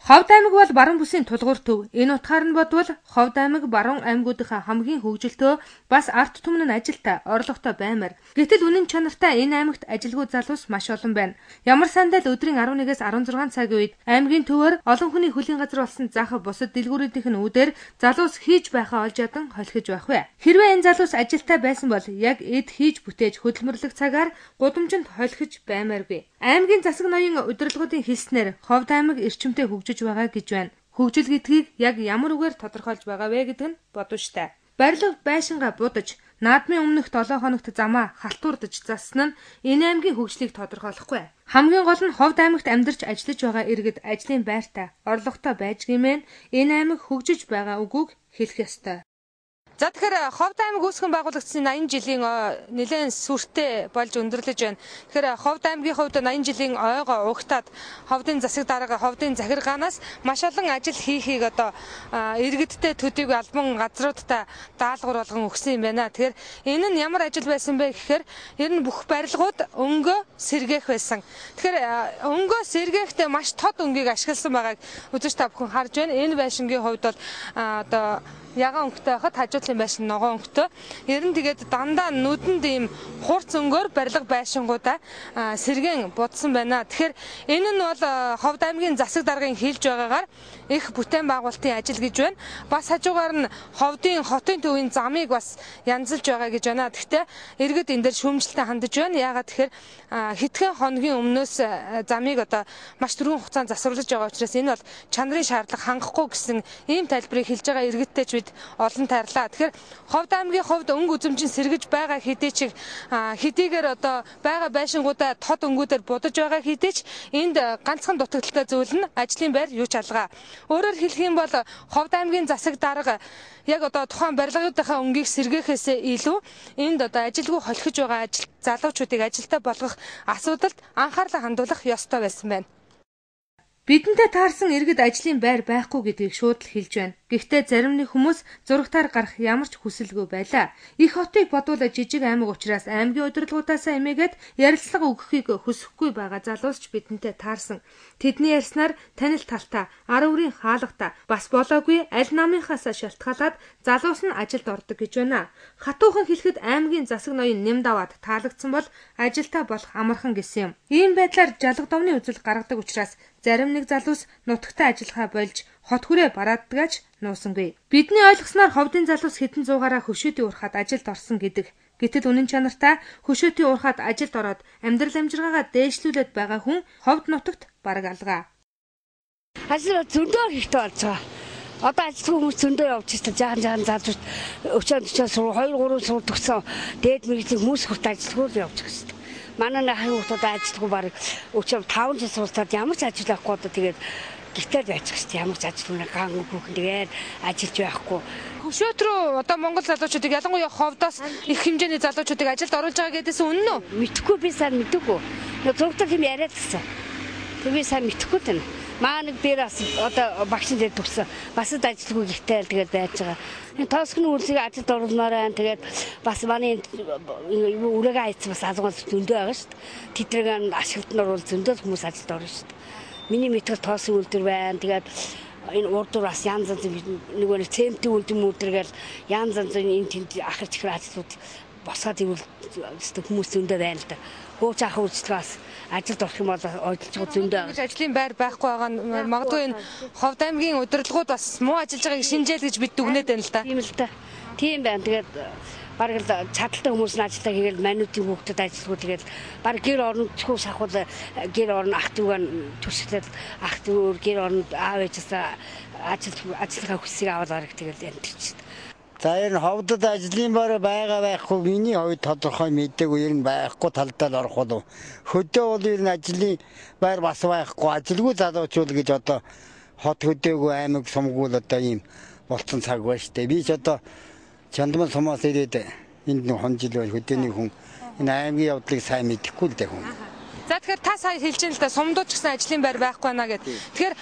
Ховд аймаг бол баруун бүсийн тулгуур төв. Энэ утгаар нь бодвол Ховд аймаг баруун аймагуудынхаа хамгийн хөгжилтөө бас арт түмэн нь ажилтай, орлоготой баймар. Гэтэл үнэн чанартай энэ аймагт ажилгүй залуус маш олон байна. Ямар сандал өдрийн 11-ээс 16 цагийн үед аймгийн төвөөр олон хүний хөлийн газар болсон заах бусад дэлгүүрүүдийнх нь үүдээр залуус хийж байхаа олж ядан холхиж байх вэ. Хэрвээ энэ залуус ажилтай байсан бол яг эд хийж бүтээж хөдөлмөрлөх цагаар гудамжинд холхиж баймааргүй. Аймгийн засаг ноён удирдлагуудын хэлснээр Ховд аймаг эрчимтэй хөгжиж байгаа гэж байна. Хөгжил гэдгийг яг ямар үгээр тодорхойлж байгаа вэ гэдэг нь бодвоштай. Барилга байшингаа будаж, наадмын өмнөх 7 хоногт замаа халтуурдаж зассан нь энэ аймгийн хөгжлийг тодорхойлохгүй. Хамгийн гол нь Ховд аймагт амьдарч ажиллаж байгаа иргэд ажлын байртай, орлоготой байж гэмээр энэ аймаг хөгжиж байгаа үгүйг хэлэх ёстой. За тэгэхээр Ховд аймаг үүсгэн байгуулагдсан 80 жилийн нэлээд сүртэй болж өндөрлөж байна. Тэгэхээр Ховд аймгийн хувьд 80 жилийн ойгоо угтаад Ховдын засаг дарга, Ховдын захиргаанаас маш олон ажил хийхийг одоо иргэдтэй төдийгүй албан газруудтай даалгавар болгон өгсөн юм байна. Тэгэхээр энэ нь ямар ажил байсан бэ гэхээр ер нь бүх барилгууд өнгөө сэргээх байсан. Тэгэхээр өнгөө сэргээхдээ маш тод өнгийг ашигласан байгааг үзэж та бүхэн харж байна. Энэ байшингийн хувьд бол одоо ягаан өнгөтэй хахад хажуудлын байшин ногоон өнгөтэй. Ер нь тэгээд дандаа нүдэнд ийм хурц өнгөөр барилга байшингуудаа сэргэн будсан байна. Тэгэхээр энэ нь бол Ховд аймгийн засаг даргын хэлж байгаагаар их бүтээн байгуулалтын ажил гэж байна. Бас хажуугаар нь Ховдын хотын төвийн замыг бас янзалж байгаа гэж байна. Гэхдээ иргэд энэ дээр шүүмжлэлтэй хандаж байна. Яагаад тэгэхээр хэдхэн хоногийн өмнөөс замыг одоо маш түргэн хугацаанд засварлаж байгаа учраас энэ бол чанарын шаардлага хангахгүй гэсэн ийм тайлбарыг хэлж байгаа иргэдтэй ч бид олон тайрлаа. Тэгэхээр Ховд аймгийн хувьд өнгө үзэмжин сэргэж байгаа хэдий ч хэдийгээр одоо байгаа байшингуудаа тод өнгүүдээр будаж байгаа хэдий ч энд ганцхан дутагдaltaй зүйл нь ажлын байр юу ч алгаа. Өөрөөр хэлэх юм бол Ховд аймгийн засаг дарга яг одоо тухайн барилгуудынхаа өнгийг сэргээхээс илүү энд одоо ажилгүй холхиж байгаа залуучуудыг ажилтаа болгох асуудалд анхаарлаа хандуулах ёстой байсан байна. Бидэнтэй таарсан иргэд ажлын байр байхгүй гэдгийг шууд л хэлж байна. Гэхдээ зарим нэг хүмүүс зурагтаар гарах ямар ч хүсэлгүй байлаа. Их хотыг бодвол жижиг аймаг учраас аймгийн удирдлагуудаас эмээгээд ярилцлага өгөхийг хүсэхгүй байгаа залуусч бидэнтэй таарсан. Тэдний ярьснаар танил талтаа, ар үрийн хаалгатай бас болоогүй аль намынхаас шалтгаалаад залуус нь ажилд ордог гэж байна. Хатуухан хэлэхэд аймгийн засаг ноён нэмд аваад таалагдсан бол ажилтаа болох амархан гэсэн юм. Ийм байдлаар жалга довны үзэл гаргадаг учраас зарим нэг залуус нутагтаа ажиллахаа болж хот хүрээ барааддагч нуусангүй. Бидний ойлгосноор Ховдын залуус хэдэн зуугаараа хөшөөдийн урхад ажилд орсон гэдэг. Гэтэл үнэн чанартай хөшөөдийн урхад ажилд ороод амьдрал амжиргаагаа дээшлүүлээд байгаа хүн Ховд нутагт бараг алгаа. Ажил зөндөө хэрэгтэй болж байгаа. Одоо ажилтны хүмүүс зөндөө явж байгаа. Жаахан залуучууд өчөөд 2-3 сурд төгсөн дээд мэргэжлийн хүмүүс хүрт ажилтгууд явж байгаа. Манай нахын хүмүүс ажилтгүй бараг өчөөд 5 жил суртаад ямар ч ажил авахгүй одоо тэгээд гэртээ байчих шүү дээ. Ямар ч ажил үнэ ган хүүхэн тэгээд ажиллаж байхгүй. Хөшөөд рүү одоо Монгол залуучуудыг ялангуяа Ховдоос их хэмжээний залуучуудыг ажилд оруулж байгаа гэдээс үнэн үү? Мэдхгүй би сайн мэдээгүй. Зургатар юм яриад гисэн. Тэг би сайн мэдхгүй тань. Маа нэг дээр бас одоо багшин дээр төгсөн. Бас ажилгүй гэртээ тэгээд байж байгаа. Тоосгны үйлсийг ажилд оруулмаар байна. Тэгээд бас манай үрээгээ айц бас азгуул зөндөө байгаа шүү дээ. Тэдрэг ашиглалтнаар бол зөндөө хүмүүс ажилд орно шүү дээ. Миний мэтгэл тоосын үйлдвэр байна. Тэгээд энэ урдуур бас янз янз нэг цементийн үйлдвэр гээл янз янз энэ тэнд ахарч ихэр ажлууд босоод ивэл хүмүүс зөндөө байна л да. Хууч ах үйлчлэгээс ажилд орох юм бол ойлцоо зөндөө. Ажлын байр байхгүй байгаа нь магадгүй энэ Ховд аймгийн удирдлагууд бас муу ажиллаж байгааг шинжээл гэж бид дүгнээд байна л да. Тийм л да. Тийм байна. Тэгээд бараг л чадaltaй хүмүүс нь ажиллаа хийгээл мануудын хүүхдэд ажиллагүй тэгээд бараг гэр орночгүй шахвал гэр орн ах トゥ угаа төсөөлөд ах トゥ гэр орнд аав ээжээс ажиллахаа хүсийг аваад бараг тэгээд янтэрч. За энэ Ховдод ажлын байр байгаа байхгүй миний хувьд тодорхой мэдээгүй ер нь байхгүй талдаа л орох болов. Хөдөө бол ер нь ажлын байр бас байхгүй ажилгүй залуучууд гэж одоо хот хөдөөгүй аймаг сумгуул одоо ийм болцсон цаг байна шүү дээ. Би ч одоо Чандмал сумаас ирээд энд нэг хон жил хөдөөний хүн энэ аймгийн явдлыг сайн мэдэхгүй л дээ хүн. За тэгэхээр та сая хэлж ин л да сумдууч гэсэн ажлын байр байхгүй байна гэд. Тэгэхээр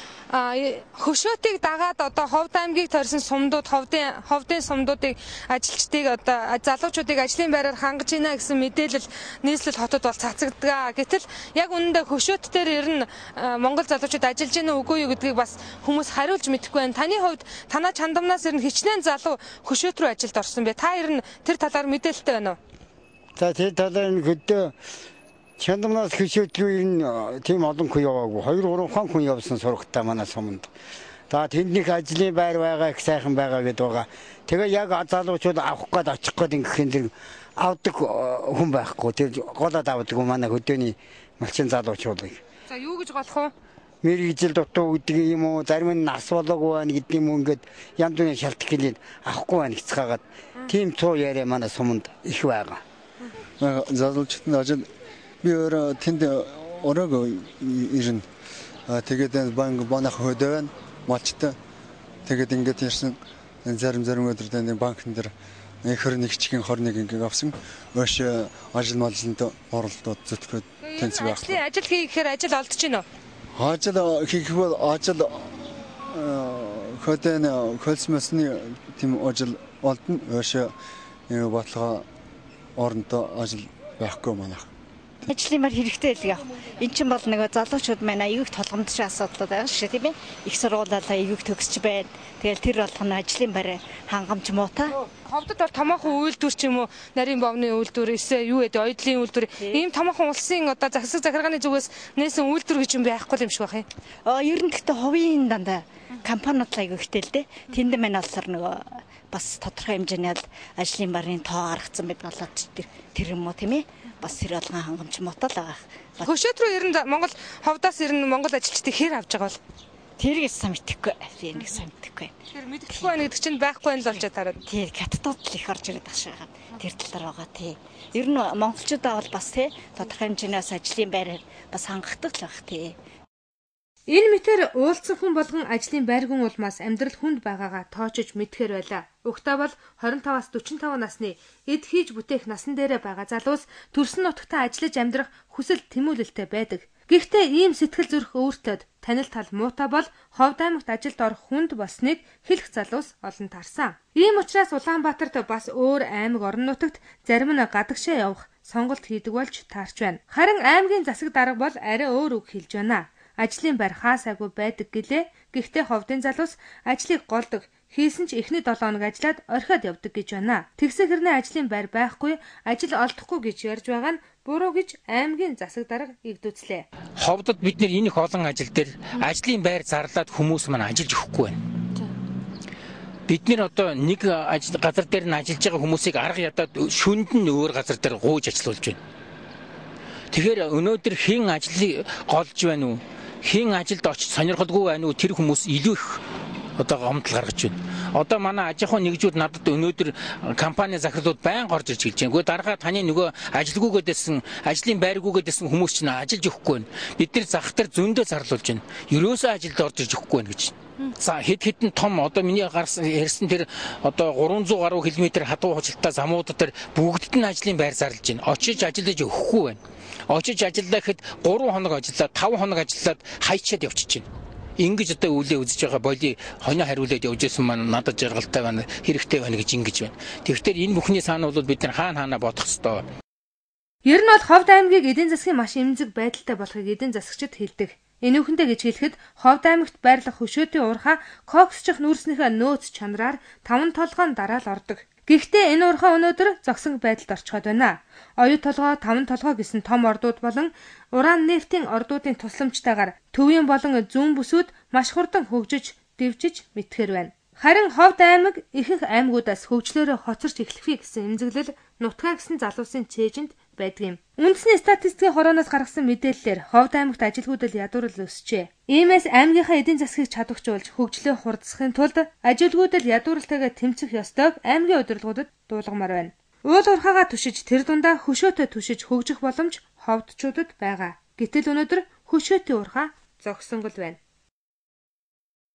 хөшөөтийг дагаад одоо Ховд аймгийг тойрсон сумдууд ховдын сумдуудыг ажилчдыг одоо залуучуудыг ажлын байраар хангаж ийна гэсэн мэдээлэл нийслэл хотод бол цацагддаг. Гэтэл яг үнэндээ хөшөөт дээр ер нь Монгол залуучууд ажиллаж ийн үгүй юу гэдгийг бас хүмүүс хариулж мэдэхгүй байна. Таны хувьд танаа чандамнаас ер нь хичнээн залуу хөшөөт рүү ажилд орсон бэ. Та ер нь тэр талаар мэдээлэлтэй байна уу? За тэр талаар нь хөдөө чандамнаас хөшөөт рүү ер нь тийм олон хүн яваагүй. 2-3 хүн явсан сургалтаа манай суманд. За тэнднийх ажлын байр байгаа их сайхан байгаа гэдэг байгаа. Тэгээ яг залуучууд авах гээд очих гээд ингэхэн тэр авдаг хүн байхгүй. Тэр голоод авдаг манай хөдөөний малчин залуучуудыг. За юу гэж голох вэ? Мэргэжил дутуу гэдэг юм уу, зарим нь нас болоогүй байна гэдэг юм уу, ингээд янз бүрийн шалтгааныг авахгүй байна гэцгаагаад тийм цуу яриа манай суманд их байгаа. Залуучууд ажил би өөрөө тэнд ороогүй ирнэ. Тэгээд банк хөдөө байна, малчтай. Тэгээд ингээд ирсэн зарим өдөр тэнд банкн дээр 21-ийн 21 ингээд авсан. Өш ажил малжинд оролдоод зүтгэхэд тэнцэх байх. Ажил хийхээр ажил олдож байна уу? Ажил хийх бол ажил хөдөө хөлсмөсний тийм ажил олдно. Өш баталгаа орондоо ажил байхгүй манайх. Ажлын байр хэрэгтэй л яах. Энд чинь бол нэг залуучууд маань аюулгүй толгомдсон асуудал байгаа шүү тийм ээ. Их сургуулиалаа аюулгүй төгсч байна. Тэгэл тэр болгоно ажлын байр хангамж муутай. Ховдод бол томоохон үйлдвэр ч юм уу, нарийн бовны үйлдвэр, эсвэл юу гэдэг ойдлын үйлдвэр, ийм томоохон улсын одоо засаг захиргааны зүгээс нээсэн үйлдвэр гэж юм байхгүй юм шиг байна. Ер нь гэхдээ хувийн дандаа компаниуд аягүй ихтэй л дээ. Тэнд маань болохоор нөгөө бас тодорхой хэмжээний ажлын байрын тоо гаргацсан байдаг болоод тэр юм уу тийм ээ. Бас тэр болгон хангамж муутай л байгаа. Хөшөөт рүү ер нь Монгол ховдоос ер нь Монгол ажилчдыг хэр авч байгаа бол тэрийг сайн мэдэхгүй. Би нэг сайн мэдэхгүй. Тэр мэдэхгүй байна гэдэг чинь байхгүй юм л болж тараад. Тий, хаттууд л их орж ирээд байгаа. Тэр талаар байгаа тий. Ер нь монголчуудаа бол бас тий тодорхой хэмжээнээс ажлын байраар бас хангахдаг л баг тий. Энэ мэтэр уулзсан хүн болгон ажлын байргун улмаас амьдрал хүнд байгаагаа тоочж мэдхээр байлаа. Угтаа бол 25-аас 45 насны эд хийж бүтээх насан дээрээ байгаа залуус төрсөн нутагтаа ажиллаж амьдрах хүсэл тэмүүлэлтэй байдаг. Гэхдээ ийм сэтгэл зүрх өөртөөд танил тал муутай бол Ховд аймагт ажилд орох хүнд болсныг хэлэх залуус олон тарсан. Ийм учраас Улаанбаатарт бас өөр аймаг орон нутагт зарим нь гадагшаа явах сонголт хийдэг болж таарч байна. Харин аймгийн засаг дарга бол арай өөр үг хэлж байна. Ажлын байр хаасаагүй байдаг гэлээ. Гэхдээ Ховдын залуус ажлыг голдог. Хийсэн ч эхний 7 хоног ажиллаад орхиод явдаг гэж байна. Тэгсэн хэрнээ ажлын байр байхгүй, ажил олдохгүй гэж ярьж байгаа нь буруу гэж аймгийн засаг дарга игдүүцлээ. Ховдод бид нэр энэ их олон ажил дээр ажлын байр зарлаад хүмүүс маань ажиллаж өгөхгүй байна. Бид нэр одоо нэг газар дээр нь ажиллаж байгаа хүмүүсийг арга ядаад шүнд нь өөр газар дээр гууж ажиллуулж байна. Тэгэхээр өнөөдөр хэн ажлыг голж байна уу? Хэн ажилд очиж сонирхолгүй байна уу? Тэр хүмүүс илүү их одоо гомдол гаргаж байна. Одоо манай аж ахуйн нэгжүүд надад өнөөдөр компани захирлууд байнга орж ирж гэлж байна. Гэхдээ дараагаа таны нөгөө ажилгүйгээдсэн, ажлын байргүйгээдсэн хүмүүс чинь ажиллаж өгөхгүй байна. Бид нар зах дээр зөндөө зарлуулж байна. Ерөөсөө ажилд орж ирж өгөхгүй байна гэж. За хэд том одоо миний ярьсан тэр одоо 300 гаруй километр хадуу хужилтаа замуудад тэр бүгдд нь ажлын байр зарлаж байна. Очиж ажиллаж өгөхгүй байна. Очиж ажиллаа гэхэд 3 хоног ажиллаад 5 хоног ажиллаад хайчаад явчихж байна. Ингэж одоо үлээ үзэж байгаа боли хонио хариулаад явж исэн маань надад жаргалтай байна, хэрэгтэй байна гэж ингэж байна. Тэгэхээр энэ бүхний цаана бол бид нар хаана бодох ёстой. Ер нь бол Ховд аймгийг эдийн засгийн маш эмзэг байдалтай болохыг эдийн засагчид хэлдэг. Энэ үхэндээ гэж хэлэхэд Ховд аймагт байрлах хөшөөтийн уурхаа коксчих нүүрснийхээ нөөц чанараар 5 толгойн дараа л ордог. Гэхдээ энэ уурхаа өнөөдөр зогсон байдалд орчход байна. Оюу толгой, 5 толгой гэсэн том ордууд болон уран нефтийн ордуудын тусламжтайгаар төвийн болон зүүн бүсүүд маш хурдан хөгжиж, дэвжиж мэдхээр байна. Харин Ховд аймаг ихэнх аймагуудаас хөгжлөөрөө хоцорч эхлэхийг гэсэн эмзэглэл нутгаа гэсэн залуусын цээжинд байдаг юм. Үндэсний статистикийн хорооноос гаргасан мэдээллээр Ховд аймагт ажилгүйдэл ядуурл өсчээ. Иймээс аймгийнхаа эдийн засгийг чадварчуулж хөгжлөө хурдсахын тулд ажилгүйдэл ядуурлтайгаа тэмцэх ёстойг аймгийн удирдлагуудад дуулгамаар байна. Уул уурхаагаа түшиж тэр дундаа хөшөөтөө түшиж хөгжих боломж ховдчуудад байгаа. Гэтэл өнөөдөр хөшөөтийн уурхаа зогсонгол байна.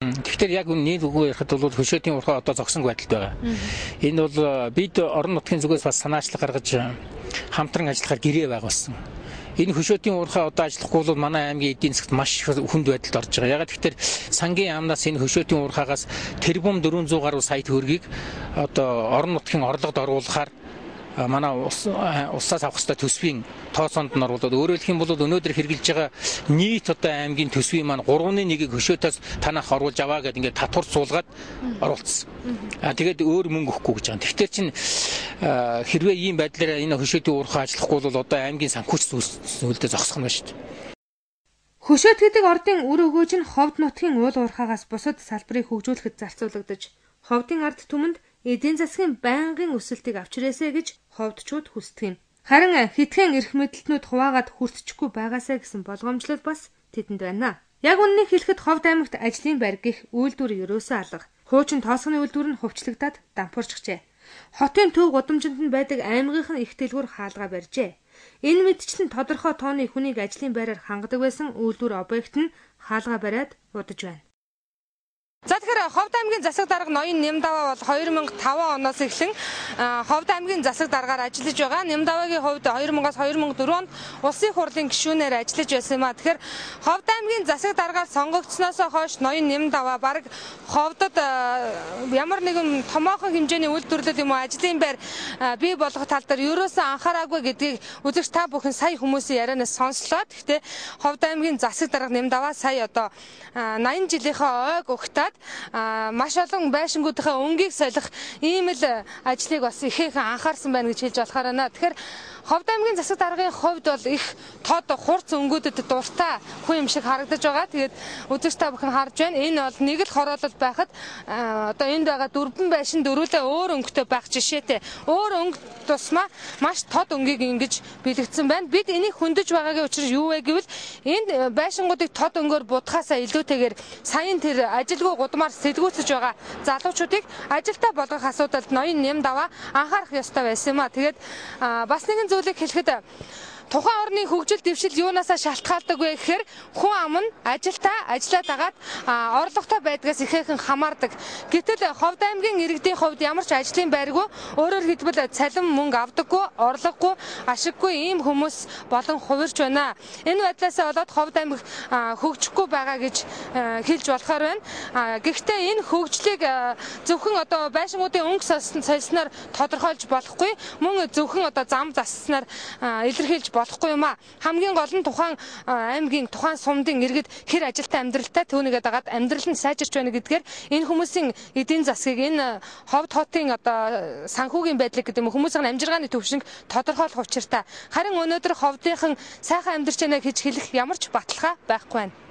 Тэгэхээр яг нийт үгүй ярихад бол хөшөөтийн уурхай одоо зогсон байдалд байгаа. Энэ бол бид орон нутгийн зүгээс бас санаачлаг гаргаж хамтран ажиллахаар гэрээ байгуулсан. Энэ хөшөөтийн уурхай одоо ажиллахгүй бол манай аймгийн эдийн засгт маш хүнд байдалд орж байгаа. Ягаад гэвэл сангийн яамнаас энэ хөшөөтийн уурхайгаас тэрбум 400 гаруй сая төгрөгийг одоо орон нутгийн орлогод оруулахаар манай улсаас авах ёстой төсвийн тооцоонд нь оруулаад өөрөөр хэлэх юм бол өнөөдөр хэрэгжилж байгаа нийт одоо аймгийн төсвийн маань 3/1-ийг хөшөөтөөс танах оруулж аваа гэдэг ингээд татвар суулгаад оруулсан. Тэгээд өөр мөнгө өгөхгүй гэж байгаа. Тэгэхээр чин хэрвээ ийм байдлаар энэ хөшөөтийн уурхай ажиллахгүй бол одоо аймгийн санхүүч зүйлдээ зогсох нь байна шүү дээ. Хөшөөт гэдэг ордын үр өгөөж нь ховд нутгийн уул уурхайгаас бусад салбарыг хөгжүүлэхэд зарцуулагдаж, ховдын ард түмэнд эдийн засгийн байнгын өсөлтийг авчирээсэ гэж ховдчууд хүсдэг юм. Харин хитгэн эрх мэдэлтнүүд хуваагаад хүртчихгүй байгаасаа гэсэн болгоомжлол бас тэдэнд байна. Яг үннийг хэлэхэд Ховд аймагт ажлын байр гих үйлдвэр ерөөсөө алга. Хуучин тоосгоны үйлдвэр нь хувьчлагдаад дампуурчихжээ. Хотын төв гудамжинд нь байдаг аймгийнхан их дэлгүүр хаалга барьжээ. Энэ мэдчлэн тодорхой тооны хүнийг ажлын байраар хангадаг байсан үйлдвэр объект нь хаалга бариад удаж байна. За тэгэхээр Ховд аймгийн засаг дарга ноён Нямдаваа бол 2005 оноос эхлэн Ховд аймгийн засаг даргаар ажиллаж байгаа. Нямдаваагийн хувьд 2000-аас 2004 онд улсын хурлын гишүүнээр ажиллаж байсан юм а. Тэгэхээр Ховд аймгийн засаг даргаар сонгогдсноос хойш ноён Нямдаваа баг Ховдод ямар нэгэн томоохон хэмжээний үйлдвэрлэл юм уу ажлын байр бий болгох тал дээр ерөөсөө анхаараагүй гэдгийг үзэгч та бүхэн сая хүмүүсийн ярианаас сонслоо. Гэхдээ Ховд аймгийн засаг дарга Нямдаваа сая одоо 80 жилийнхаа ойг өгтаа маш олон байшингуудынхаа өнгийг солих ийм л ажлыг бас ихээхэн анхаарсан байна гэж хэлж болохоор байна. Тэгэхээр Ховд аймгийн засаг даргын хувьд бол их тод хурц өнгөдөд дуртай хүн юм шиг харагдаж байгаа. Тэгээд үзэгч та бүхэн харж байна. Энэ бол нэг л хороолол байхад одоо энд байгаа дөрвөн байшин дөрвөлээ өөр өнгөтэй байх жишээтэй. Өөр өнгө тусмаа маш тод өнгийг ингэж бэлэгдсэн байна. Бид энийг хөндөж байгаагийн учир юу вэ гэвэл энэ байшингуудыг тод өнгөөр будахаасаа илүүтэйгээр саяын тэр ажилгүй гудмаар сэлгүүцэж байгаа залуучуудыг ажилтаа болгох асуудалд ноён Нямдаваа анхаарах ёстой байсан юм а. Тэгээд бас нэгэн зүйлийг хэлэхэд тухайн орны хөгжил дэвшил юунаасаа шалтгаалдаг вэ гэхээр хүн ам нь ажилтаа ажиллаад агаад орлоготой байдгаас ихээхэн хамаардаг. Гэтэл Ховд аймгийн иргэдийн хувьд ямар ч ажлын байргүй, өөрөөр хэлбэл цалин мөнгө авдаггүй, орлогогүй, ашиггүй ийм хүмүүс болон хувирч байна. Энэ байдлаасаа болоод Ховд аймаг хөгжихгүй байгаа гэж хэлж болохоор байна. Гэхдээ энэ хөгжлийг зөвхөн одоо байшингуудын өнгө солисноор тодорхойлж болохгүй, мөн зөвхөн одоо зам заснаар илэрхийлж болохгүй юм а. Хамгийн гол нь тухайн аймгийн тухайн сумдын иргэд хэр ажилтаа амьдралтай түүнийгээ дагаад амьдрал нь сайжирч байна гэдгээр энэ хүмүүсийн эдийн засгийг энэ Ховд хотын одоо санхүүгийн байдлыг гэдэг юм хүмүүсийн амжиргааны төвшинг тодорхойлох учиртай. Харин өнөөдөр Ховдынхан сайхан амьдарч байна гэж хэлэх ямар ч баталгаа байхгүй байна.